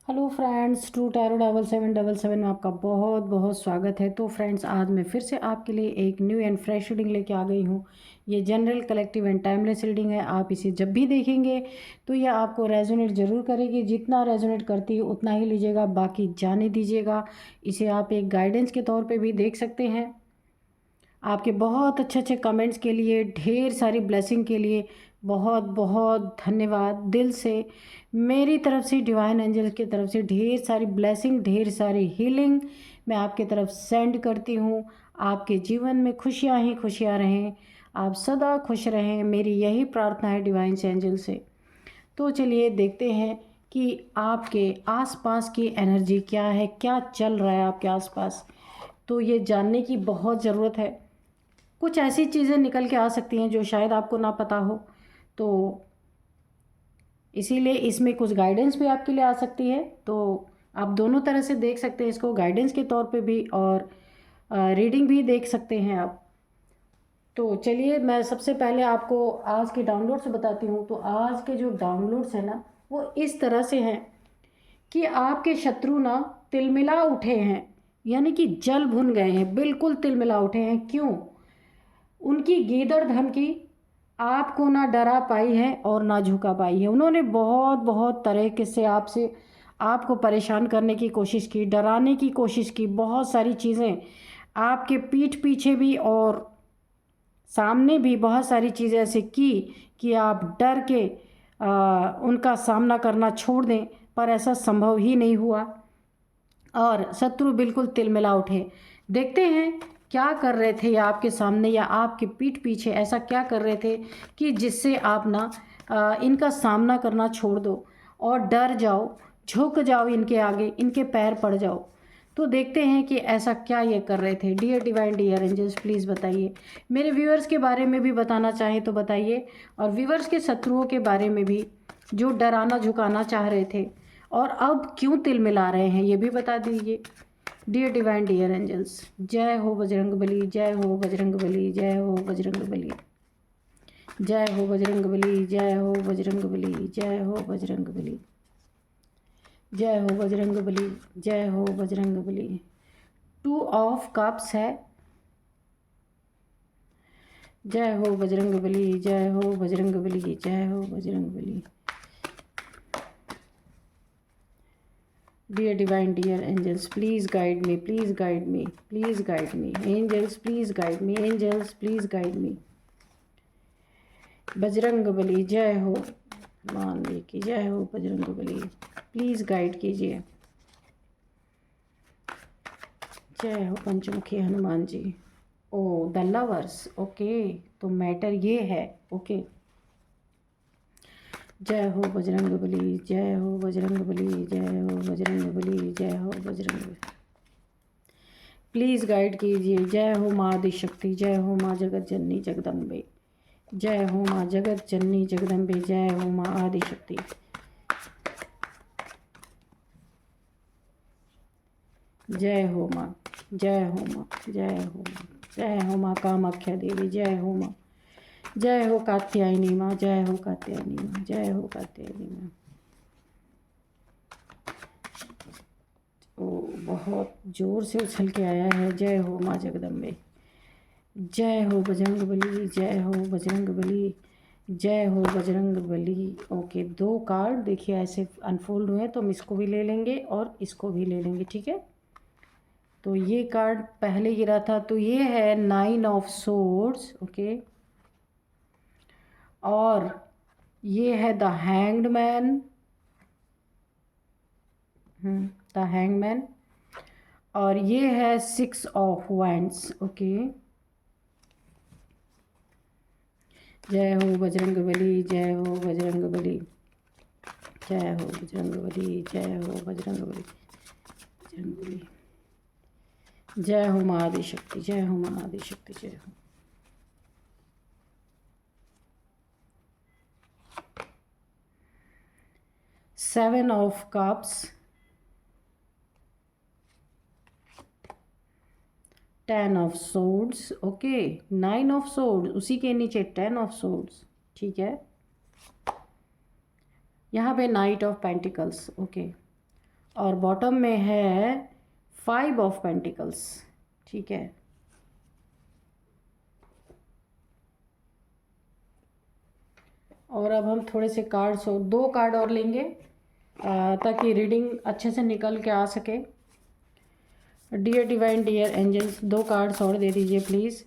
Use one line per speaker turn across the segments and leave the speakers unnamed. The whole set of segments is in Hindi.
हेलो फ्रेंड्स, टू टैरो 7777 में आपका बहुत बहुत स्वागत है। तो फ्रेंड्स, आज मैं फिर से आपके लिए एक न्यू एंड फ्रेश रीडिंग लेके आ गई हूँ। ये general, collective and timeless reading है। आप इसे जब भी देखेंगे तो ये आपको रेजोनेट ज़रूर करेगी। जितना रेजोनेट करती है उतना ही लीजिएगा, बाकी जाने दीजिएगा। इसे आप एक गाइडेंस के तौर पर भी देख सकते हैं। आपके बहुत अच्छे अच्छे कमेंट्स के लिए, ढेर सारी ब्लेसिंग के लिए बहुत बहुत धन्यवाद। दिल से मेरी तरफ से, डिवाइन एंजल की तरफ से ढेर सारी ब्लेसिंग, ढेर सारी हीलिंग मैं आपके तरफ सेंड करती हूँ। आपके जीवन में खुशियाँ ही खुशियाँ रहें, आप सदा खुश रहें, मेरी यही प्रार्थना है डिवाइन एंजल से। तो चलिए देखते हैं कि आपके आसपास की एनर्जी क्या है, क्या चल रहा है आपके आसपास। तो ये जानने की बहुत ज़रूरत है। कुछ ऐसी चीज़ें निकल के आ सकती हैं जो शायद आपको ना पता हो, तो इसीलिए इसमें कुछ गाइडेंस भी आपके लिए आ सकती है। तो आप दोनों तरह से देख सकते हैं इसको, गाइडेंस के तौर पे भी और रीडिंग भी देख सकते हैं आप। तो चलिए मैं सबसे पहले आपको आज के डाउनलोड्स बताती हूँ। तो आज के जो डाउनलोड्स हैं ना, वो इस तरह से हैं कि आपके शत्रु ना तिलमिला उठे हैं, यानी कि जल भुन गए हैं, बिल्कुल तिलमिला उठे हैं। क्यों? उनकी गीदड़ धमकी आपको ना डरा पाई है और ना झुका पाई है। उन्होंने बहुत बहुत तरह से आपको परेशान करने की कोशिश की, डराने की कोशिश की, बहुत सारी चीज़ें आपके पीठ पीछे भी और सामने भी बहुत सारी चीज़ें ऐसे की कि आप डर के उनका सामना करना छोड़ दें, पर ऐसा संभव ही नहीं हुआ और शत्रु बिल्कुल तिलमिला उठे। देखते हैं क्या कर रहे थे या आपके सामने या आपके पीठ पीछे ऐसा क्या कर रहे थे कि जिससे आप ना इनका सामना करना छोड़ दो और डर जाओ, झुक जाओ इनके आगे, इनके पैर पड़ जाओ। तो देखते हैं कि ऐसा क्या ये कर रहे थे। Dear divine, dear angels, please बताइए। मेरे व्यूअर्स के बारे में भी बताना चाहें तो बताइए, और व्यूअर्स के शत्रुओं के बारे में भी जो डराना झुकाना चाह रहे थे और अब क्यों तिलमिला रहे हैं ये भी बता दीजिए। डियर डिवाइन, डियर एंजल्स, जय हो बजरंगबली, जय हो बजरंगबली, जय हो बजरंगबली, जय हो बजरंगबली, जय हो बजरंगबली, जय हो बजरंगबली, जय हो बजरंगबली, जय हो बजरंगबली। 2 ऑफ कप्स है। जय हो बजरंगबली, जय हो बजरंगबली, जय हो Bajrangbali. Dear divine, dear angels, please guide me, please guide me, please guide me. Angels, please guide me, angels, please guide me. Bajrangbali जय हो, मान ली की जय हो बजरंगबली, प्लीज़ गाइड कीजिए। जय हो पंचमुखी हनुमान जी। ओ द लवर्स, ओके, तो मैटर ये है, ओके। जय हो बजरंगबली, जय हो बजरंगबली, जय हो बजरंगबली, जय हो बजरंगबली। प्लीज़ गाइड कीजिए। जय हो माँ आदिशक्ति, जय हो माँ जगत जननी जगदम्बे, जय हो माँ जगत जननी जगदम्बे, जय हो माँ आदिशक्ति। जय हो माँ, जय हो माँ, जय हो माँ, जय हो माँ कामाख्या देवी, जय हो माँ, जय हो कात्यायनी माँ, जय हो कात्यायनी माँ, जय हो कात्यायनी माँ। ओ बहुत ज़ोर से उछल के आया है। जय हो माँ जगदम्बे, जय हो बजरंगबली, जय हो बजरंगबली, जय हो बजरंगबली। ओके, 2 कार्ड देखिए ऐसे अनफोल्ड हुए, तो हम इसको भी ले लेंगे और इसको भी ले लेंगे, ठीक है। तो ये कार्ड पहले गिरा था, तो ये है 9 ऑफ सोर्ड्स, ओके, और ये है the hanged man, the hanged man, और ये है 6 ऑफ वैंड्स, ओके। जय हो बजरंगबली, जय हो बजरंगबली, जय हो बजरंगबली, जय हो बजरंगबली, बजरंगबली। जय हो माँ आदिशक्ति, जय हो माँ आदिशक्ति, जय हो। Seven of cups, 10 of swords, okay, 9 of swords, उसी के नीचे 10 ऑफ सोर्ड्स, ठीक है। यहाँ पे नाइट ऑफ पेंटिकल्स, ओके, और बॉटम में है 5 ऑफ पेंटिकल्स। ठीक है, और अब हम थोड़े से कार्ड्स और 2 कार्ड और लेंगे ताकि रीडिंग अच्छे से निकल के आ सके। Dear divine dear angels, 2 cards और दे दीजिए please.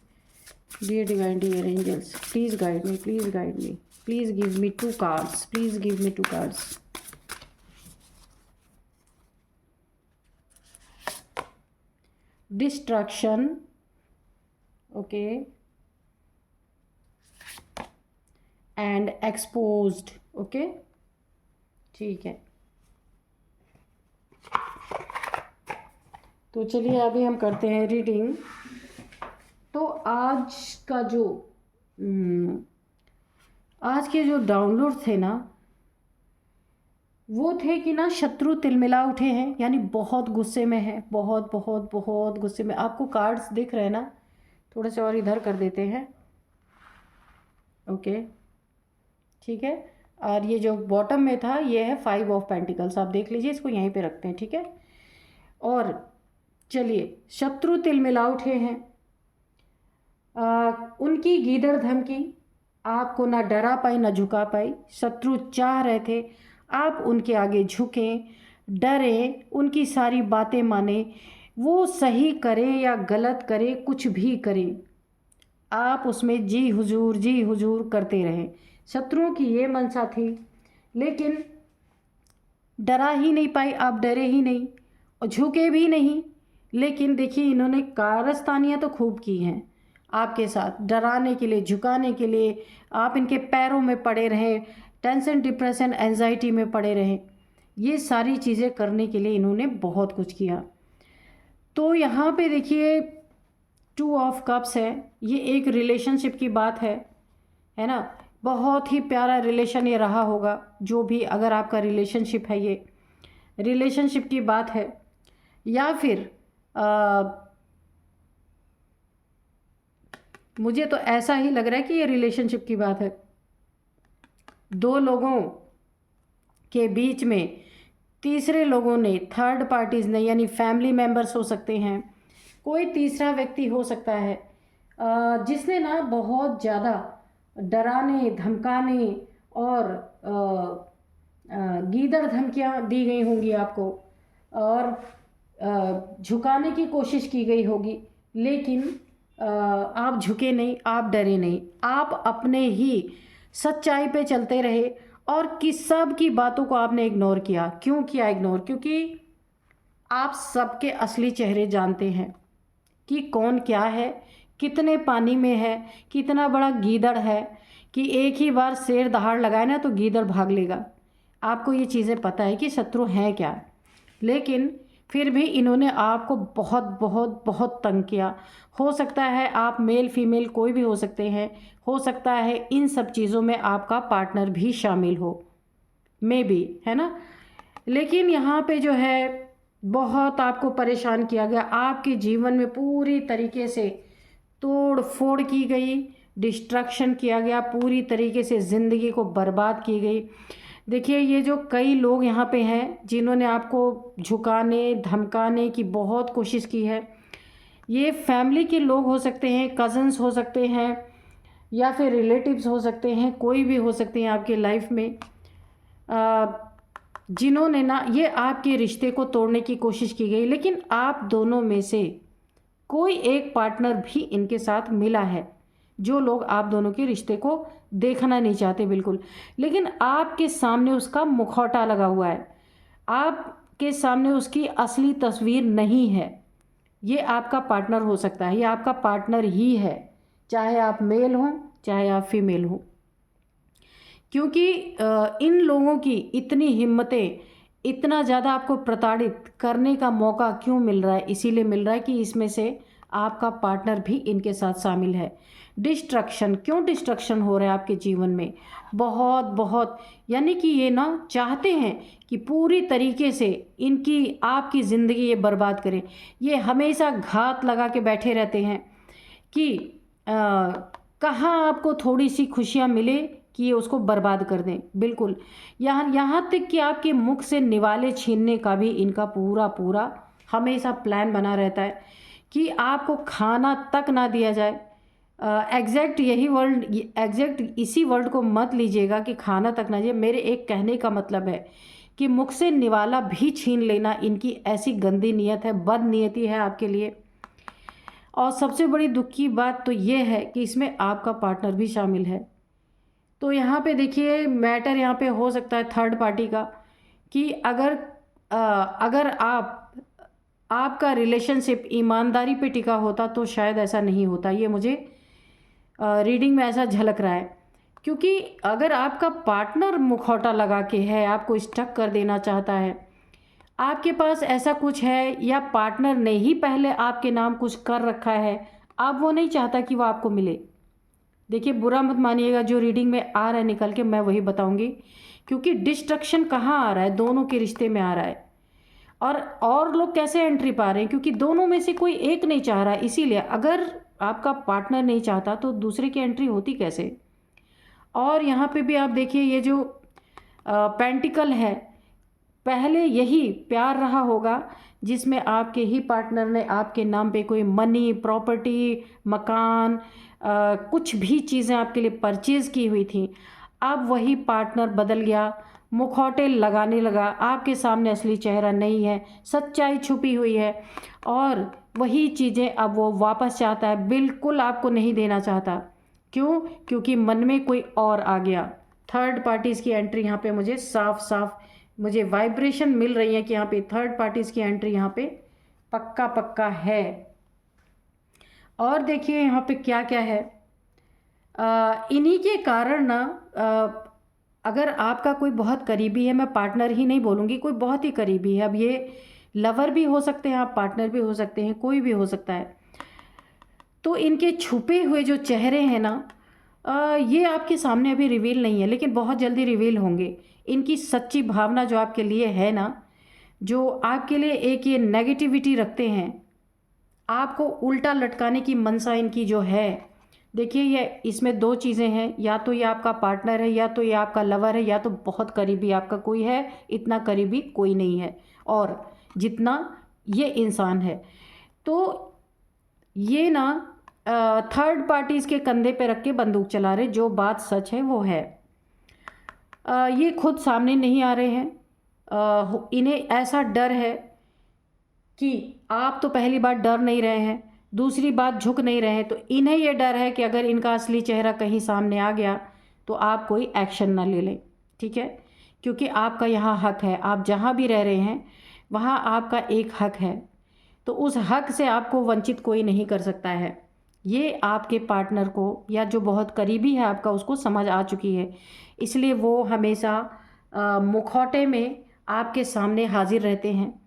Dear divine dear angels, please guide me, please guide me, please give me 2 cards, please give me 2 cards. Destruction, okay, and exposed, okay, ठीक है। तो चलिए अभी हम करते हैं रीडिंग। तो आज का जो आज के जो डाउनलोड थे ना, वो थे कि ना शत्रु तिलमिला उठे हैं, यानी बहुत गुस्से में है, बहुत बहुत बहुत गुस्से में। आपको कार्ड्स दिख रहे हैं ना, थोड़े से और इधर कर देते हैं, ओके, ठीक है। और ये जो बॉटम में था ये है 5 ऑफ पेंटिकल्स, आप देख लीजिए, इसको यहीं पे रखते हैं, ठीक है। और चलिए, शत्रु तिलमिला उठे हैं, उनकी गीदड़ धमकी आपको ना डरा पाई ना झुका पाई। शत्रु चाह रहे थे आप उनके आगे झुकें, डरें, उनकी सारी बातें माने, वो सही करें या गलत करें, कुछ भी करें, आप उसमें जी हुजूर करते रहें। शत्रुओं की ये मनसा थी, लेकिन डरा ही नहीं पाए आप, डरे ही नहीं और झुके भी नहीं। लेकिन देखिए, इन्होंने कारस्तानियाँ तो खूब की हैं आपके साथ, डराने के लिए, झुकाने के लिए। आप इनके पैरों में पड़े रहे, टेंशन, डिप्रेशन, एंजाइटी में पड़े रहे। ये सारी चीज़ें करने के लिए इन्होंने बहुत कुछ किया। तो यहाँ पे देखिए 2 ऑफ कप्स है, ये एक रिलेशनशिप की बात है ना। बहुत ही प्यारा रिलेशन ये रहा होगा, जो भी, अगर आपका रिलेशनशिप है, ये रिलेशनशिप की बात है। या फिर मुझे तो ऐसा ही लग रहा है कि ये रिलेशनशिप की बात है। 2 लोगों के बीच में तीसरे लोगों ने, थर्ड पार्टीज़ ने, यानी फैमिली मेम्बर्स हो सकते हैं, कोई तीसरा व्यक्ति हो सकता है जिसने ना बहुत ज़्यादा डराने, धमकाने और गीदड़ धमकियाँ दी गई होंगी आपको, और झुकाने की कोशिश की गई होगी। लेकिन आप झुके नहीं, आप डरे नहीं, आप अपने ही सच्चाई पे चलते रहे और सब की बातों को आपने इग्नोर किया। क्यों किया इग्नोर? क्योंकि आप सबके असली चेहरे जानते हैं कि कौन क्या है, कितने पानी में है, कितना बड़ा गीदड़ है, कि एक ही बार शेर दहाड़ लगाए ना तो गीदड़ भाग लेगा। आपको ये चीज़ें पता है कि शत्रु हैं क्या, लेकिन फिर भी इन्होंने आपको बहुत बहुत बहुत तंग किया। हो सकता है आप मेल फीमेल कोई भी हो सकते हैं, हो सकता है इन सब चीज़ों में आपका पार्टनर भी शामिल हो, मे बी, है ना। लेकिन यहाँ पे जो है बहुत आपको परेशान किया गया, आपके जीवन में पूरी तरीके से तोड़ फोड़ की गई, डिस्ट्रक्शन किया गया, पूरी तरीके से ज़िंदगी को बर्बाद की गई। देखिए, ये जो कई लोग यहाँ पे हैं जिन्होंने आपको झुकाने, धमकाने की बहुत कोशिश की है, ये फैमिली के लोग हो सकते हैं, कज़न्स हो सकते हैं, या फिर रिलेटिव्स हो सकते हैं, कोई भी हो सकते हैं आपके लाइफ में, जिन्होंने ना ये आपके रिश्ते को तोड़ने की कोशिश की गई। लेकिन आप दोनों में से कोई एक पार्टनर भी इनके साथ मिला है, जो लोग आप दोनों के रिश्ते को देखना नहीं चाहते बिल्कुल, लेकिन आपके सामने उसका मुखौटा लगा हुआ है, आपके सामने उसकी असली तस्वीर नहीं है। ये आपका पार्टनर हो सकता है, ये आपका पार्टनर ही है, चाहे आप मेल हों चाहे आप फीमेल हों। क्योंकि इन लोगों की इतनी हिम्मतें, इतना ज़्यादा आपको प्रताड़ित करने का मौका क्यों मिल रहा है? इसीलिए मिल रहा है कि इसमें से आपका पार्टनर भी इनके साथ शामिल है। डिस्ट्रक्शन, क्यों डिस्ट्रक्शन हो रहा है आपके जीवन में? बहुत बहुत, यानी कि ये ना चाहते हैं कि पूरी तरीके से इनकी, आपकी ज़िंदगी ये बर्बाद करें। ये हमेशा घात लगा के बैठे रहते हैं कि कहाँ आपको थोड़ी सी खुशियाँ मिले कि ये उसको बर्बाद कर दें। बिल्कुल, यहाँ तक कि आपके मुख से निवाले छीनने का भी इनका पूरा पूरा हमेशा प्लान बना रहता है कि आपको खाना तक ना दिया जाए। एग्जैक्ट इसी वर्ड को मत लीजिएगा कि खाना तक ना दिए। मेरे एक कहने का मतलब है कि मुख से निवाला भी छीन लेना इनकी ऐसी गंदी नीयत है, बदनीयती है आपके लिए। और सबसे बड़ी दुख की बात तो ये है कि इसमें आपका पार्टनर भी शामिल है। तो यहाँ पे देखिए, मैटर यहाँ पे हो सकता है थर्ड पार्टी का, कि अगर आपका रिलेशनशिप ईमानदारी पे टिका होता तो शायद ऐसा नहीं होता। ये मुझे रीडिंग में ऐसा झलक रहा है, क्योंकि अगर आपका पार्टनर मुखौटा लगा के है, आपको स्टक कर देना चाहता है, आपके पास ऐसा कुछ है, या पार्टनर ने ही पहले आपके नाम कुछ कर रखा है, अब वो नहीं चाहता कि वो आपको मिले। देखिए, बुरा मत मानिएगा, जो रीडिंग में आ रहा है निकल के मैं वही बताऊंगी, क्योंकि डिस्ट्रक्शन कहाँ आ रहा है, दोनों के रिश्ते में आ रहा है। और लोग कैसे एंट्री पा रहे हैं, क्योंकि दोनों में से कोई एक नहीं चाह रहा है। इसीलिए अगर आपका पार्टनर नहीं चाहता तो दूसरे की एंट्री होती कैसे। और यहाँ पे भी आप देखिए, ये जो पेंटिकल है, पहले यही प्यार रहा होगा जिसमें आपके ही पार्टनर ने आपके नाम पे कोई मनी, प्रॉपर्टी, मकान, कुछ भी चीज़ें आपके लिए परचेज़ की हुई थी। अब वही पार्टनर बदल गया, मुखौटे लगाने लगा, आपके सामने असली चेहरा नहीं है, सच्चाई छुपी हुई है, और वही चीज़ें अब वो वापस चाहता है, बिल्कुल आपको नहीं देना चाहता। क्यों? क्योंकि मन में कोई और आ गया। थर्ड पार्टीज़ की एंट्री यहाँ पे मुझे साफ साफ मुझे वाइब्रेशन मिल रही है कि यहाँ पे थर्ड पार्टीज़ की एंट्री यहाँ पे पक्का पक्का है। और देखिए यहाँ पे क्या क्या है, इन्हीं के कारण ना, अगर आपका कोई बहुत करीबी है, मैं पार्टनर ही नहीं बोलूँगी, कोई बहुत ही करीबी है, अब ये लवर भी हो सकते हैं, आप पार्टनर भी हो सकते हैं, कोई भी हो सकता है, तो इनके छुपे हुए जो चेहरे हैं ना, ये आपके सामने अभी रिवील नहीं है, लेकिन बहुत जल्दी रिवील होंगे। इनकी सच्ची भावना जो आपके लिए है ना, जो आपके लिए एक ये नेगेटिविटी रखते हैं, आपको उल्टा लटकाने की मनसा इनकी जो है, देखिए ये इसमें दो चीज़ें हैं, या तो ये आपका पार्टनर है, या तो ये आपका लवर है, या तो बहुत करीबी आपका कोई है। इतना करीबी कोई नहीं है और जितना ये इंसान है। तो ये ना थर्ड पार्टीज़ के कंधे पे रख के बंदूक चला रहे, जो बात सच है वो है। ये खुद सामने नहीं आ रहे हैं, इन्हें ऐसा डर है कि आप तो पहली बात डर नहीं रहे हैं, दूसरी बात झुक नहीं रहे हैं, तो इन्हें ये डर है कि अगर इनका असली चेहरा कहीं सामने आ गया तो आप कोई एक्शन ना ले लें। ठीक है, क्योंकि आपका यहाँ हक है, आप जहाँ भी रह रहे हैं वहाँ आपका एक हक है, तो उस हक से आपको वंचित कोई नहीं कर सकता है। ये आपके पार्टनर को, या जो बहुत करीबी है आपका, उसको समझ आ चुकी है, इसलिए वो हमेशा मुखौटे में आपके सामने हाजिर रहते हैं।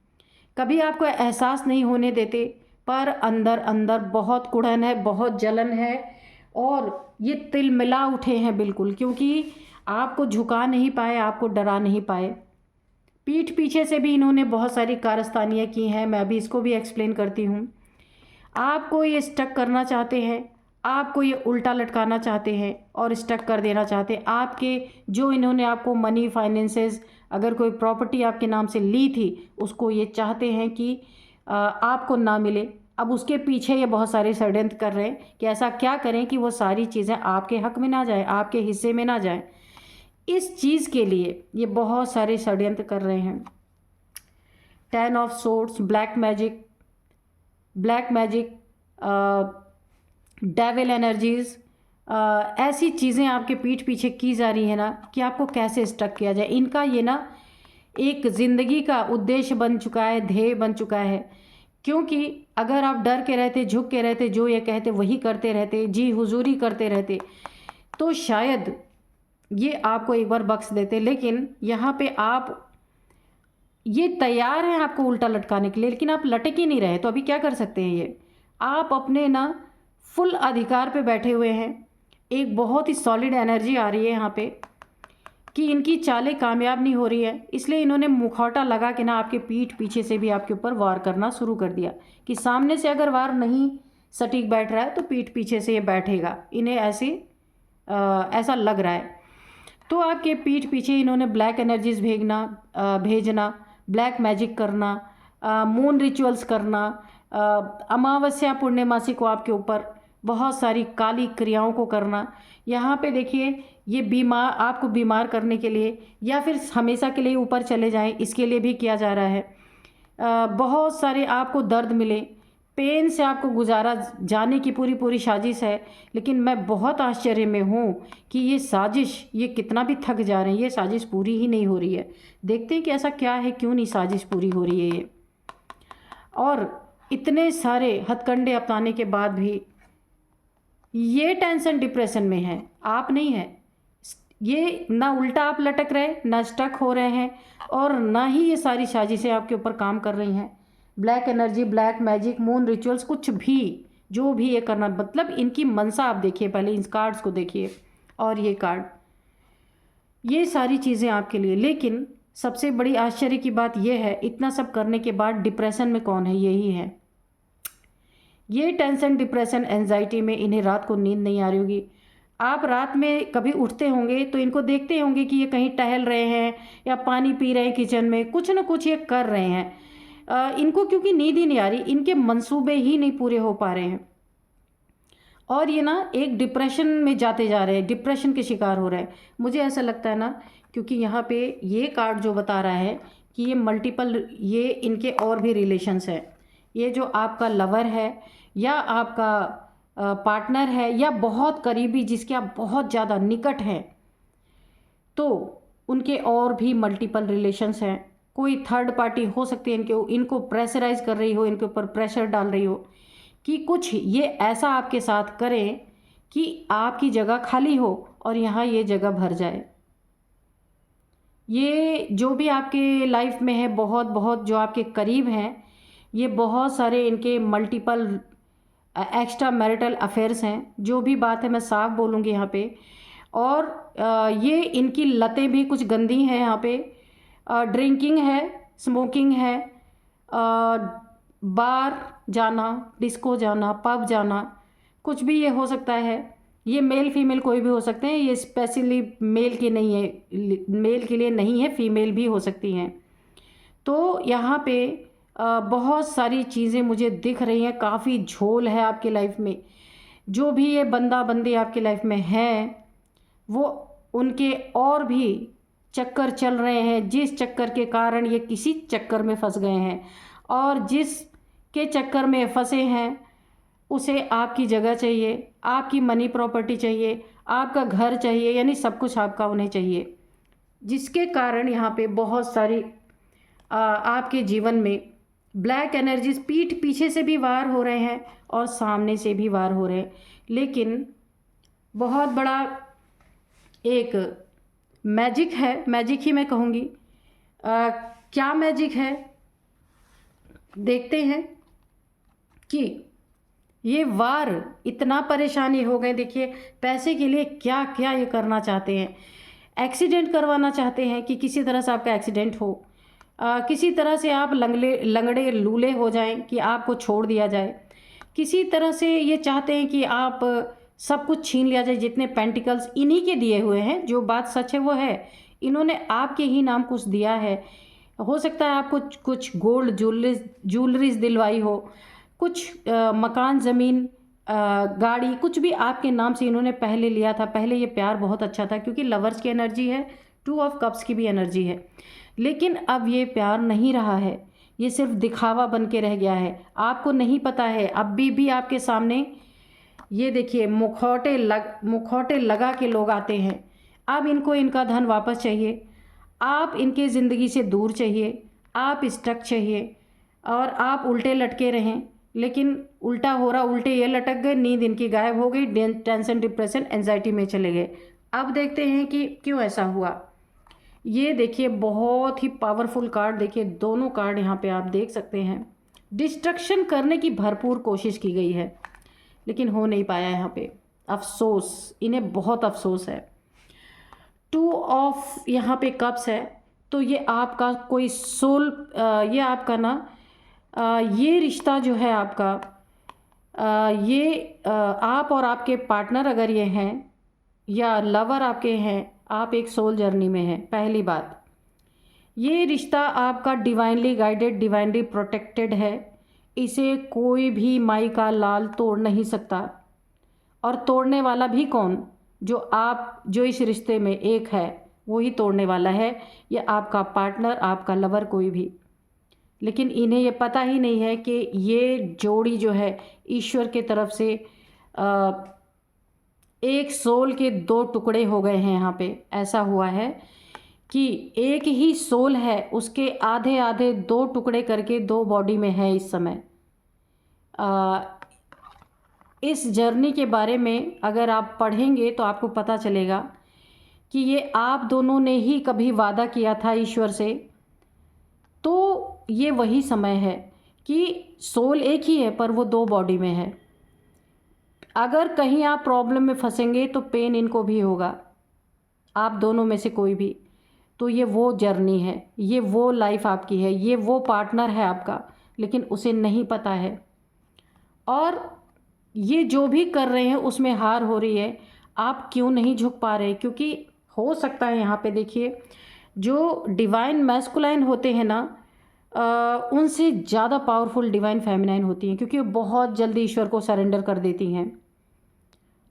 कभी आपको एहसास नहीं होने देते, पर अंदर अंदर बहुत कुड़न है, बहुत जलन है, और ये तिलमिला उठे हैं बिल्कुल, क्योंकि आपको झुका नहीं पाए, आपको डरा नहीं पाए। पीठ पीछे से भी इन्होंने बहुत सारी कारस्तानियाँ की हैं, मैं अभी इसको भी एक्सप्लेन करती हूँ। आपको ये स्टक करना चाहते हैं, आपको ये उल्टा लटकाना चाहते हैं और स्टक कर देना चाहते हैं। आपके जो इन्होंने आपको मनी, फाइनेंसेस, अगर कोई प्रॉपर्टी आपके नाम से ली थी, उसको ये चाहते हैं कि आपको ना मिले। अब उसके पीछे ये बहुत सारे षड्यंत्र कर रहे हैं कि ऐसा क्या करें कि वो सारी चीज़ें आपके हक में ना जाए, आपके हिस्से में ना जाए। इस चीज़ के लिए ये बहुत सारे षड्यंत्र कर रहे हैं। 10 of swords, black magic, devil energies, ऐसी चीज़ें आपके पीठ पीछे की जा रही है ना, कि आपको कैसे स्टक किया जाए। इनका ये ना एक ज़िंदगी का उद्देश्य बन चुका है, ध्येय बन चुका है। क्योंकि अगर आप डर के रहते, झुक के रहते, जो ये कहते वही करते रहते, जी हुजूरी करते रहते, तो शायद ये आपको एक बार बख्श देते। लेकिन यहाँ पे आप ये तैयार हैं आपको उल्टा लटकाने के लिए, लेकिन आप लटक ही नहीं रहे, तो अभी क्या कर सकते हैं ये। आप अपने ना फुल अधिकार पे बैठे हुए हैं। एक बहुत ही सॉलिड एनर्जी आ रही है यहाँ पे कि इनकी चालें कामयाब नहीं हो रही है, इसलिए इन्होंने मुखौटा लगा के ना आपके पीठ पीछे से भी आपके ऊपर वार करना शुरू कर दिया, कि सामने से अगर वार नहीं सटीक बैठ रहा है तो पीठ पीछे से ये बैठेगा। इन्हें ऐसा लग रहा है। तो आपके पीठ पीछे इन्होंने ब्लैक एनर्जीज भेजना, ब्लैक मैजिक करना, मून रिचुअल्स करना, अमावस्या पूर्णिमासी को आपके ऊपर बहुत सारी काली क्रियाओं को करना। यहाँ पे देखिए ये आपको बीमार करने के लिए या फिर हमेशा के लिए ऊपर चले जाएं, इसके लिए भी किया जा रहा है। बहुत सारे आपको दर्द मिले, पेन से आपको गुजारा जाने की पूरी पूरी साजिश है। लेकिन मैं बहुत आश्चर्य में हूँ कि ये साजिश, ये कितना भी थक जा रहे हैं, ये साजिश पूरी ही नहीं हो रही है। देखते हैं कि ऐसा क्या है, क्यों नहीं साजिश पूरी हो रही है ये। और इतने सारे हथकंडे अपनाने के बाद भी ये टेंशन डिप्रेशन में है, आप नहीं है। ये ना उल्टा आप लटक रहे, ना स्टक हो रहे हैं, और ना ही ये सारी साजिशें आपके ऊपर काम कर रही हैं। Black energy, black magic, moon rituals, कुछ भी जो भी ये करना, मतलब इनकी मनसा आप देखिए, पहले इन कार्ड्स को देखिए और ये कार्ड, ये सारी चीज़ें आपके लिए। लेकिन सबसे बड़ी आश्चर्य की बात यह है, इतना सब करने के बाद डिप्रेशन में कौन है? यही है। ये टेंशन, डिप्रेशन, एंजाइटी में इन्हें रात को नींद नहीं आ रही होगी। आप रात में कभी उठते होंगे तो इनको देखते होंगे कि ये कहीं टहल रहे हैं या पानी पी रहे हैं, किचन में कुछ ना कुछ ये कर रहे हैं। इनको क्योंकि नींद ही नहीं आ रही, इनके मंसूबे ही नहीं पूरे हो पा रहे हैं, और ये ना एक डिप्रेशन में जाते जा रहे हैं, डिप्रेशन के शिकार हो रहे हैं। मुझे ऐसा लगता है ना, क्योंकि यहाँ पे ये कार्ड जो बता रहा है कि ये मल्टीपल, ये इनके और भी रिलेशंस हैं। ये जो आपका लवर है या आपका पार्टनर है या बहुत करीबी, जिसके आप बहुत ज़्यादा निकट हैं, तो उनके और भी मल्टीपल रिलेशंस हैं। कोई थर्ड पार्टी हो सकती है इनको प्रेशराइज कर रही हो, इनके ऊपर प्रेशर डाल रही हो कि कुछ ये ऐसा आपके साथ करें कि आपकी जगह खाली हो और यहाँ ये जगह भर जाए। ये जो भी आपके लाइफ में है, बहुत बहुत जो आपके करीब हैं, ये बहुत सारे इनके मल्टीपल एक्स्ट्रा मैरिटल अफेयर्स हैं। जो भी बात है मैं साफ बोलूँगी यहाँ पे। और ये इनकी लतें भी कुछ गंदी हैं यहाँ पे। ड्रिंकिंग है, स्मोकिंग है, बार जाना, डिस्को जाना, पब जाना, कुछ भी ये हो सकता है। ये मेल फीमेल कोई भी हो सकते हैं, ये स्पेशली मेल के नहीं है, मेल के लिए नहीं है, फीमेल भी हो सकती हैं। तो यहाँ पे बहुत सारी चीज़ें मुझे दिख रही हैं, काफ़ी झोल है आपकी लाइफ में। जो भी ये बंदा बंदी आपकी लाइफ में हैं, वो उनके और भी चक्कर चल रहे हैं, जिस चक्कर के कारण ये किसी चक्कर में फंस गए हैं, और जिस के चक्कर में फंसे हैं उसे आपकी जगह चाहिए, आपकी मनी प्रॉपर्टी चाहिए, आपका घर चाहिए, यानी सब कुछ आपका उन्हें चाहिए। जिसके कारण यहाँ पे बहुत सारी आपके जीवन में ब्लैक एनर्जीज पीठ पीछे से भी वार हो रहे हैं और सामने से भी वार हो रहे हैं। लेकिन बहुत बड़ा एक मैजिक है, मैजिक ही मैं कहूँगी। क्या मैजिक है, देखते हैं कि ये वार इतना परेशानी हो गए। देखिए पैसे के लिए क्या क्या ये करना चाहते हैं। एक्सीडेंट करवाना चाहते हैं कि किसी तरह से आपका एक्सीडेंट हो, किसी तरह से आप लंगड़े लूले हो जाएं, कि आपको छोड़ दिया जाए। किसी तरह से ये चाहते हैं कि आप सब कुछ छीन लिया जाए। जितने पेंटिकल्स इन्हीं के दिए हुए हैं, जो बात सच है वो है, इन्होंने आपके ही नाम कुछ दिया है। हो सकता है आपको कुछ गोल्ड ज्वेलरीज दिलवाई हो, कुछ मकान, ज़मीन, गाड़ी, कुछ भी आपके नाम से इन्होंने पहले लिया था। पहले ये प्यार बहुत अच्छा था, क्योंकि लवर्स की एनर्जी है, 2 ऑफ कप्स की भी एनर्जी है। लेकिन अब ये प्यार नहीं रहा है, ये सिर्फ दिखावा बन के रह गया है। आपको नहीं पता है, अभी भी आपके सामने ये देखिए मुखौटे लगा के लोग आते हैं। अब इनको इनका धन वापस चाहिए, आप इनके ज़िंदगी से दूर चाहिए, आप स्टक चाहिए, और आप उल्टे लटके रहें। लेकिन उल्टा हो रहा, उल्टे ये लटक गए, नींद इनकी गायब हो गई, टेंशन, डिप्रेशन, एंजाइटी में चले गए। अब देखते हैं कि क्यों ऐसा हुआ। ये देखिए बहुत ही पावरफुल कार्ड, देखिए दोनों कार्ड यहाँ पे आप देख सकते हैं। डिस्ट्रक्शन करने की भरपूर कोशिश की गई है, लेकिन हो नहीं पाया यहाँ पे। अफसोस, इन्हें बहुत अफसोस है। 2 ऑफ यहाँ पे कप्स है, तो ये आपका कोई सोल, ये आपका ना, ये रिश्ता जो है आपका, ये आप और आपके पार्टनर अगर ये हैं, या लवर आपके हैं, आप एक सोल जर्नी में हैं। पहली बात, ये रिश्ता आपका डिवाइनली गाइडेड, डिवाइनली प्रोटेक्टेड है। इसे कोई भी माई का लाल तोड़ नहीं सकता। और तोड़ने वाला भी कौन? जो इस रिश्ते में एक है वही तोड़ने वाला है। ये आपका पार्टनर, आपका लवर, कोई भी। लेकिन इन्हें ये पता ही नहीं है कि ये जोड़ी जो है ईश्वर के तरफ से एक सोल के दो टुकड़े हो गए हैं। यहाँ पे ऐसा हुआ है कि एक ही सोल है, उसके आधे आधे दो टुकड़े करके दो बॉडी में है इस समय। इस जर्नी के बारे में अगर आप पढ़ेंगे तो आपको पता चलेगा कि ये आप दोनों ने ही कभी वादा किया था ईश्वर से। तो ये वही समय है कि सोल एक ही है पर वो दो बॉडी में है। अगर कहीं आप प्रॉब्लम में फंसेंगे तो पेन इनको भी होगा, आप दोनों में से कोई भी। तो ये वो जर्नी है, ये वो लाइफ आपकी है, ये वो पार्टनर है आपका, लेकिन उसे नहीं पता है। और ये जो भी कर रहे हैं उसमें हार हो रही है। आप क्यों नहीं झुक पा रहे? क्योंकि हो सकता है यहाँ पे देखिए, जो डिवाइन मैस्कुलाइन होते हैं ना, उनसे ज़्यादा पावरफुल डिवाइन फेमिनाइन होती हैं, क्योंकि वो बहुत जल्दी ईश्वर को सरेंडर कर देती हैं।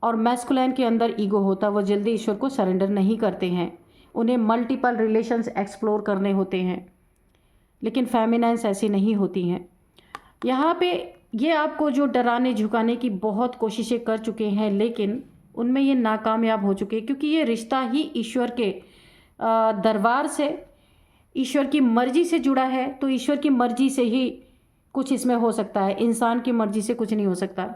और मैस्कुलाइन के अंदर ईगो होता है, वो जल्दी ईश्वर को सरेंडर नहीं करते हैं, उन्हें मल्टीपल रिलेशंस एक्सप्लोर करने होते हैं। लेकिन फेमिनाइन्स ऐसी नहीं होती हैं। यहाँ पे ये आपको जो डराने झुकाने की बहुत कोशिशें कर चुके हैं, लेकिन उनमें ये नाकामयाब हो चुके हैं, क्योंकि ये रिश्ता ही ईश्वर के दरबार से, ईश्वर की मर्जी से जुड़ा है। तो ईश्वर की मर्जी से ही कुछ इसमें हो सकता है, इंसान की मर्जी से कुछ नहीं हो सकता।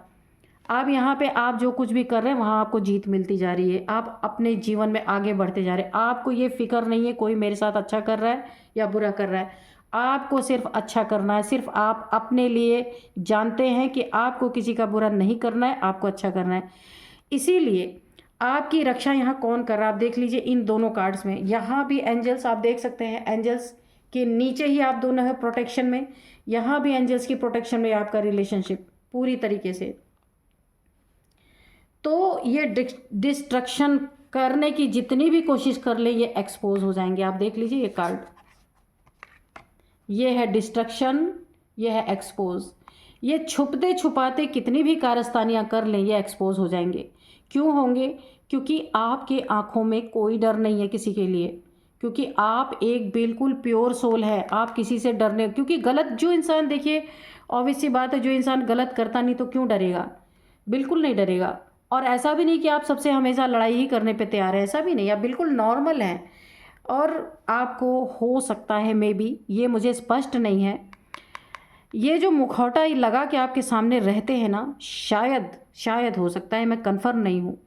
आप यहाँ पे आप जो कुछ भी कर रहे हैं वहाँ आपको जीत मिलती जा रही है, आप अपने जीवन में आगे बढ़ते जा रहे हैं। आपको ये फिक्र नहीं है कोई मेरे साथ अच्छा कर रहा है या बुरा कर रहा है, आपको सिर्फ अच्छा करना है। सिर्फ आप अपने लिए जानते हैं कि आपको किसी का बुरा नहीं करना है, आपको अच्छा करना है। इसीलिए आपकी रक्षा यहाँ कौन कर रहा है? आप देख लीजिए इन दोनों कार्ड्स में, यहाँ भी एंजल्स आप देख सकते हैं, एंजल्स के नीचे ही आप दोनों हैं प्रोटेक्शन में, यहाँ भी एंजल्स की प्रोटेक्शन में आपका रिलेशनशिप पूरी तरीके से। तो ये डिस्ट्रक्शन करने की जितनी भी कोशिश कर ले, ये एक्सपोज हो जाएंगे। आप देख लीजिए ये कार्ड, ये है डिस्ट्रक्शन, ये है एक्सपोज। ये छुपते छुपाते कितनी भी कारस्तानियाँ कर लें, ये एक्सपोज हो जाएंगे। क्यों होंगे? क्योंकि आपके आँखों में कोई डर नहीं है किसी के लिए, क्योंकि आप एक बिल्कुल प्योर सोल है। आप किसी से डरने, क्योंकि गलत जो इंसान, देखिए ऑब्वियस सी बात है, जो इंसान गलत करता नहीं तो क्यों डरेगा? बिल्कुल नहीं डरेगा। और ऐसा भी नहीं कि आप सबसे हमेशा लड़ाई ही करने पे तैयार है, ऐसा भी नहीं, आप बिल्कुल नॉर्मल हैं। और आपको हो सकता है, मे बी, ये मुझे स्पष्ट नहीं है, ये जो मुखौटा लगा के आपके सामने रहते हैं ना, शायद हो सकता है, मैं कंफर्म नहीं हूँ,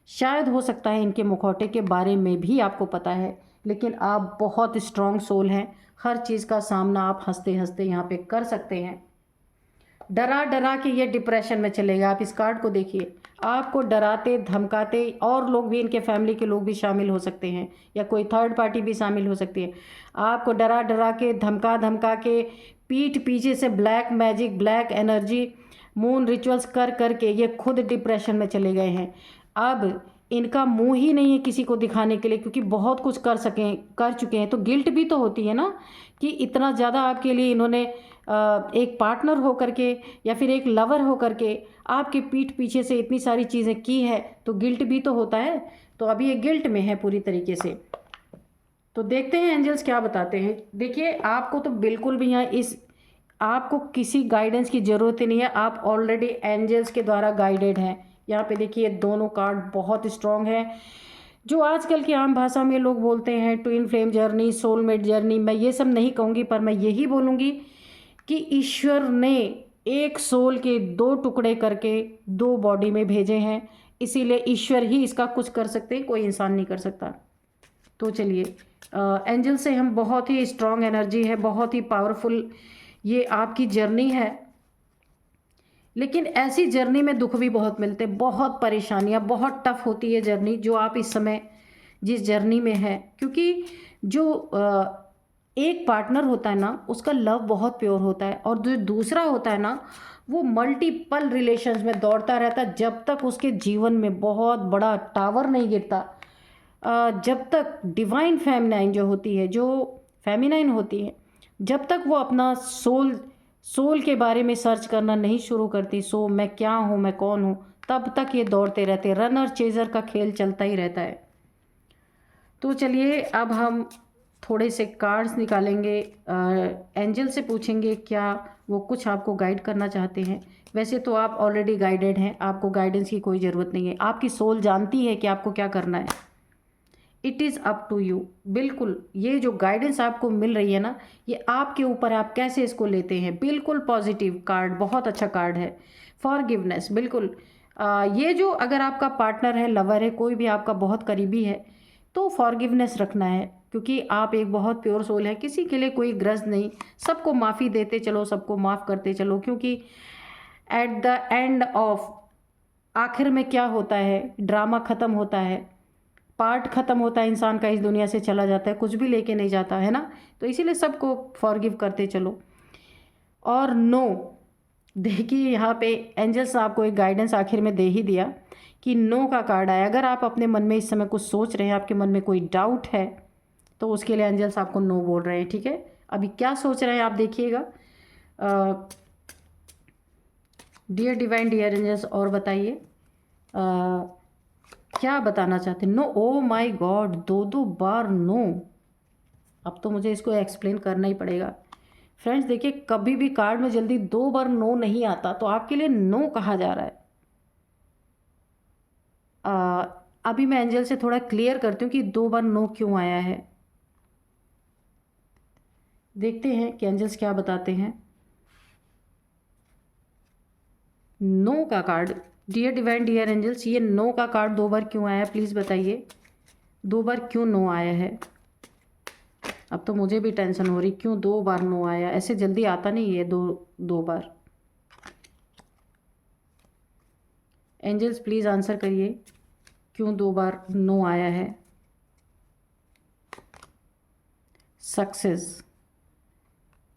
शायद हो सकता है इनके मुखौटे के बारे में भी आपको पता है। लेकिन आप बहुत स्ट्रॉन्ग सोल हैं, हर चीज़ का सामना आप हंसते हंसते यहाँ पे कर सकते हैं। डरा डरा के ये डिप्रेशन में चलेगा। आप इस कार्ड को देखिए, आपको डराते धमकाते, और लोग भी, इनके फैमिली के लोग भी शामिल हो सकते हैं, या कोई थर्ड पार्टी भी शामिल हो सकती है। आपको डरा डरा के, धमका धमका के, पीठ पीछे से black magic, black energy, moon rituals कर करके ये खुद डिप्रेशन में चले गए हैं। अब इनका मुंह ही नहीं है किसी को दिखाने के लिए, क्योंकि बहुत कुछ कर चुके हैं। तो गिल्ट भी तो होती है ना, कि इतना ज़्यादा आपके लिए इन्होंने एक पार्टनर हो करके या फिर एक लवर हो करके आपके पीठ पीछे से इतनी सारी चीज़ें की है, तो गिल्ट भी तो होता है। तो अभी ये गिल्ट में है पूरी तरीके से। तो देखते हैं एंजल्स क्या बताते हैं। देखिए आपको तो बिल्कुल भी यहाँ आपको किसी गाइडेंस की ज़रूरत ही नहीं है, आप ऑलरेडी एंजल्स के द्वारा गाइडेड हैं। यहाँ पे देखिए दोनों कार्ड बहुत स्ट्रॉन्ग है। जो आजकल की आम भाषा में लोग बोलते हैं twin flame journey, soulmate journey, मैं ये सब नहीं कहूँगी, पर मैं यही बोलूँगी कि ईश्वर ने एक सोल के दो टुकड़े करके दो बॉडी में भेजे हैं, इसीलिए ईश्वर ही इसका कुछ कर सकते हैं, कोई इंसान नहीं कर सकता। तो चलिए एंजल से हम, बहुत ही स्ट्रॉन्ग एनर्जी है, बहुत ही पावरफुल ये आपकी जर्नी है। लेकिन ऐसी जर्नी में दुख भी बहुत मिलते हैं, बहुत परेशानियां, बहुत टफ होती है जर्नी जो आप इस समय जिस जर्नी में है। क्योंकि जो एक पार्टनर होता है ना, उसका लव बहुत प्योर होता है, और जो दूसरा होता है ना, वो मल्टीपल रिलेशंस में दौड़ता रहता है जब तक उसके जीवन में बहुत बड़ा टावर नहीं गिरता। जब तक डिवाइन फेमिनाइन जो होती है, जो फेमिनाइन होती है, जब तक वो अपना सोल के बारे में सर्च करना नहीं शुरू करती, सो मैं क्या हूँ, मैं कौन हूँ, तब तक ये दौड़ते रहते, रनर चेजर का खेल चलता ही रहता है। तो चलिए अब हम थोड़े से कार्ड्स निकालेंगे, एंजल से पूछेंगे क्या वो कुछ आपको गाइड करना चाहते हैं। वैसे तो आप ऑलरेडी गाइडेड हैं, आपको गाइडेंस की कोई ज़रूरत नहीं है, आपकी सोल जानती है कि आपको क्या करना है। It is up to you. बिल्कुल, ये जो गाइडेंस आपको मिल रही है ना, ये आपके ऊपर है, आप कैसे इसको लेते हैं। बिल्कुल पॉजिटिव कार्ड, बहुत अच्छा कार्ड है। फॉरगिवनेस, बिल्कुल ये जो अगर आपका पार्टनर है, लवर है, कोई भी आपका बहुत करीबी है, तो फॉरगिवनेस रखना है, क्योंकि आप एक बहुत प्योर सोल है, किसी के लिए कोई ग्रज नहीं, सबको माफ़ी देते चलो, सबको माफ़ करते चलो, क्योंकि एट द एंड ऑफ, आखिर में क्या होता है, ड्रामा ख़त्म होता है, पार्ट ख़त्म होता है, इंसान का इस दुनिया से चला जाता है, कुछ भी लेके नहीं जाता है ना। तो इसीलिए सबको फॉरगिव करते चलो। और नो, देखिए यहाँ पे एंजल्स आपको एक गाइडेंस आखिर में दे ही दिया कि नो का कार्ड आया। अगर आप अपने मन में इस समय कुछ सोच रहे हैं, आपके मन में कोई डाउट है, तो उसके लिए एंजल्स आपको नो बोल रहे हैं। ठीक है, अभी क्या सोच रहे हैं आप देखिएगा। डियर डिवाइन, डियर एंजल्स, और बताइए क्या बताना चाहते हैं। नो, ओ माय गॉड, दो बार नो। अब तो मुझे इसको एक्सप्लेन करना ही पड़ेगा। फ्रेंड्स देखिए, कभी भी कार्ड में जल्दी 2 बार नो नहीं आता, तो आपके लिए नो कहा जा रहा है। अभी मैं एंजल से थोड़ा क्लियर करती हूँ कि 2 बार नो क्यों आया है। देखते हैं कि एंजल्स क्या बताते हैं। नो का card, dear divine, dear angels, ये नो का कार्ड 2 बार क्यों आया, प्लीज़ बताइए। 2 बार क्यों नो आया है। अब तो मुझे भी टेंशन हो रही, क्यों 2 बार नो आया, ऐसे जल्दी आता नहीं है दो बार। एंजल्स प्लीज़ आंसर करिए, क्यों 2 बार नो आया है। सक्सेस,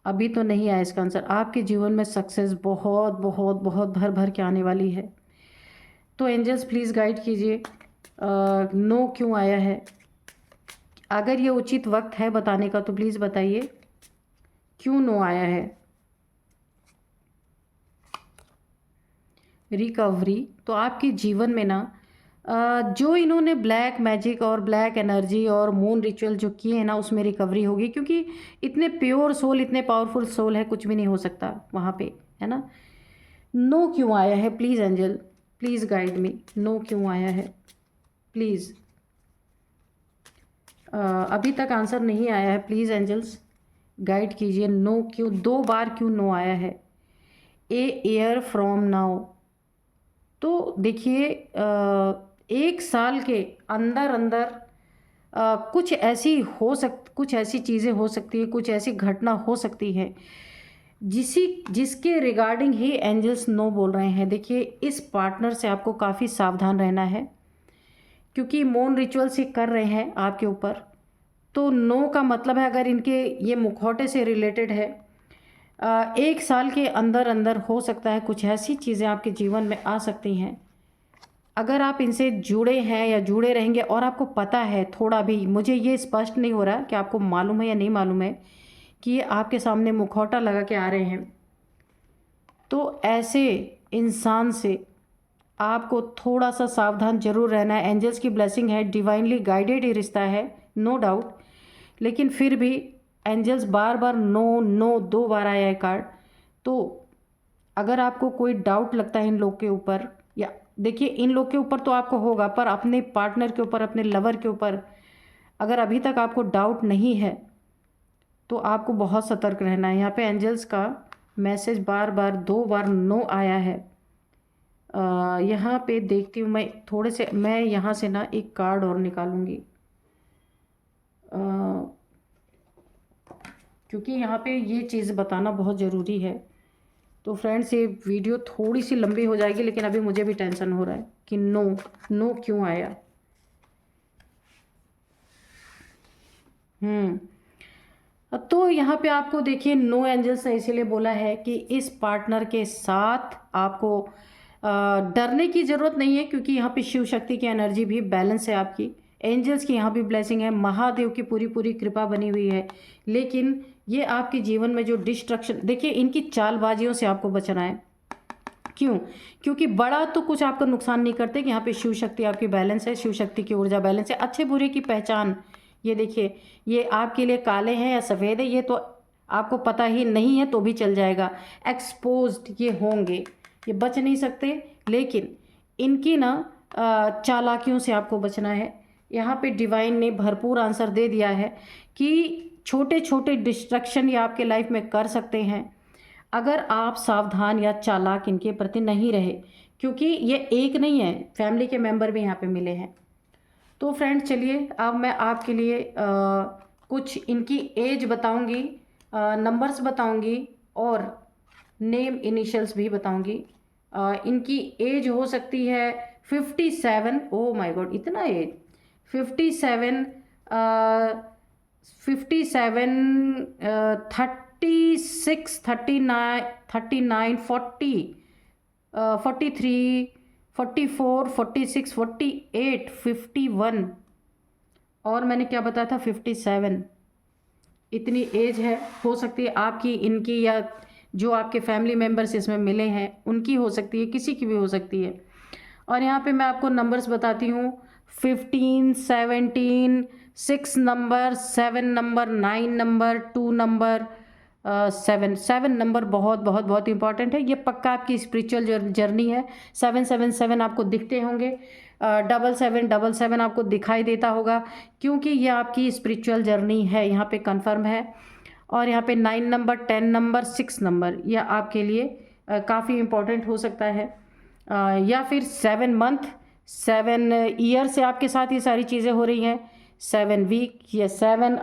अभी तो नहीं आया इसका आंसर। आपके जीवन में सक्सेस बहुत बहुत बहुत भर भर के आने वाली है। तो एंजल्स प्लीज़ गाइड कीजिए, नो क्यों आया है। अगर ये उचित वक्त है बताने का तो प्लीज़ बताइए, क्यों नो आया है। रिकवरी, तो आपके जीवन में ना जो इन्होंने ब्लैक मैजिक और ब्लैक एनर्जी और मून रिचुअल जो किए हैं ना, उसमें रिकवरी होगी, क्योंकि इतने प्योर सोल, इतने पावरफुल सोल है, कुछ भी नहीं हो सकता वहाँ पे, है ना। नो क्यों आया है, please angel please guide me, no क्यों आया है प्लीज़। अभी तक आंसर नहीं आया है, प्लीज़ एंजल्स गाइड कीजिए, नो क्यों 2 बार क्यों नो आया है। ए ईयर फ्रॉम नाउ, तो देखिए 1 साल के अंदर अंदर कुछ ऐसी चीज़ें हो सकती है, कुछ ऐसी घटना हो सकती है जिसके रिगार्डिंग ही एंजल्स नो बोल रहे हैं। देखिए, इस पार्टनर से आपको काफ़ी सावधान रहना है, क्योंकि मून रिचुअल से कर रहे हैं आपके ऊपर। तो नो का मतलब है, अगर इनके ये मुखौटे से रिलेटेड है, 1 साल के अंदर अंदर हो सकता है कुछ ऐसी चीज़ें आपके जीवन में आ सकती हैं। अगर आप इनसे जुड़े हैं या जुड़े रहेंगे और आपको पता है, थोड़ा भी मुझे ये स्पष्ट नहीं हो रहा कि आपको मालूम है या नहीं मालूम है कि ये आपके सामने मुखौटा लगा के आ रहे हैं, तो ऐसे इंसान से आपको थोड़ा सा सावधान जरूर रहना है। एंजल्स की ब्लेसिंग है, डिवाइनली गाइडेड ही रिश्ता है, नो डाउट, लेकिन फिर भी एंजल्स बार बार नो नो 2 बार आया है कार्ड। तो अगर आपको कोई डाउट लगता है इन लोग के ऊपर, या देखिए इन लोग के ऊपर तो आपको होगा, पर अपने पार्टनर के ऊपर, अपने लवर के ऊपर अगर अभी तक आपको डाउट नहीं है, तो आपको बहुत सतर्क रहना है। यहाँ पे एंजल्स का मैसेज बार बार 2 बार नो आया है। यहाँ पे देखती हूँ मैं, थोड़े से मैं यहाँ से ना एक कार्ड और निकालूंगी, क्योंकि यहाँ पे ये चीज़ बताना बहुत ज़रूरी है। तो फ्रेंड्स, ये वीडियो थोड़ी सी लंबी हो जाएगी, लेकिन अभी मुझे भी टेंशन हो रहा है कि नो क्यों आया। तो यहाँ पे आपको देखिए, नो एंजल्स ने इसीलिए बोला है कि इस पार्टनर के साथ आपको डरने की ज़रूरत नहीं है, क्योंकि यहाँ पे शिव शक्ति की एनर्जी भी बैलेंस है आपकी, एंजल्स की यहाँ भी ब्लेसिंग है, महादेव की पूरी पूरी कृपा बनी हुई है। लेकिन ये आपके जीवन में जो डिस्ट्रक्शन, देखिए इनकी चालबाजियों से आपको बचना है। क्यों? क्योंकि बड़ा तो कुछ आपका नुकसान नहीं करते कि यहाँ पे शिव शक्ति आपकी बैलेंस है, शिव शक्ति की ऊर्जा बैलेंस है। अच्छे बुरे की पहचान, ये देखिए ये आपके लिए काले हैं या सफ़ेद है ये तो आपको पता ही नहीं है तो भी चल जाएगा। एक्सपोज्ड ये होंगे, ये बच नहीं सकते। लेकिन इनकी ना चालाकियों से आपको बचना है। यहाँ पे डिवाइन ने भरपूर आंसर दे दिया है कि छोटे छोटे डिस्ट्रक्शन ये आपके लाइफ में कर सकते हैं अगर आप सावधान या चालाक इनके प्रति नहीं रहे, क्योंकि ये एक नहीं है, फैमिली के मेंबर भी यहाँ पे मिले हैं। तो फ्रेंड्स चलिए अब मैं आपके लिए कुछ इनकी एज बताऊंगी, नंबर्स बताऊंगी और नेम इनिशियल्स भी बताऊंगी। इनकी एज हो सकती है 57, ओ माय गॉड इतना एज, 57, 36, 39, 40, 43, 44, 46, 48, 51 और मैंने क्या बताया था 57, इतनी एज है। हो सकती है आपकी, इनकी, या जो आपके फैमिली मेम्बर्स इसमें मिले हैं उनकी हो सकती है, किसी की भी हो सकती है। और यहाँ पे मैं आपको नंबर्स बताती हूँ, 15, 17, 6 number, 7 number, 9 number, 2 number, 7 number बहुत बहुत बहुत इंपॉर्टेंट है। ये पक्का आपकी स्पिरिचुअल जर्नी है। 777 आपको दिखते होंगे, 7777 आपको दिखाई देता होगा, क्योंकि ये आपकी स्पिरिचुअल जर्नी है, यहाँ पे कंफर्म है। और यहाँ पे 9 नंबर, 10 नंबर, 6 नंबर यह आपके लिए काफ़ी इम्पोर्टेंट हो सकता है। या फिर 7 मंथ, 7 ईयर से आपके साथ ये सारी चीज़ें हो रही हैं, 7 वीक, या 7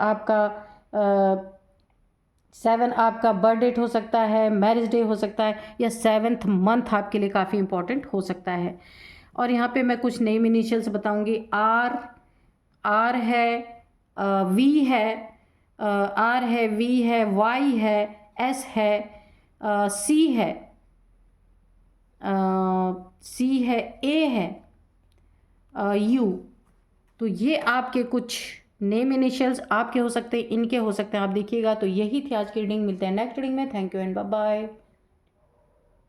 आपका बर्थ डेट हो सकता है, मैरिज डे हो सकता है, या 7th मंथ आपके लिए काफ़ी इम्पोर्टेंट हो सकता है। और यहाँ पे मैं कुछ नेम इनिशियल्स बताऊंगी। आर है, वी है, आर है, वी है, वाई है, एस है, सी है, ए है, यू। तो ये आपके कुछ नेम इनिशियल्स आपके हो सकते हैं, इनके हो सकते हैं। आप देखिएगा। तो यही थी आज की रीडिंग। मिलते हैं नेक्स्ट रीडिंग में। Thank you and bye bye.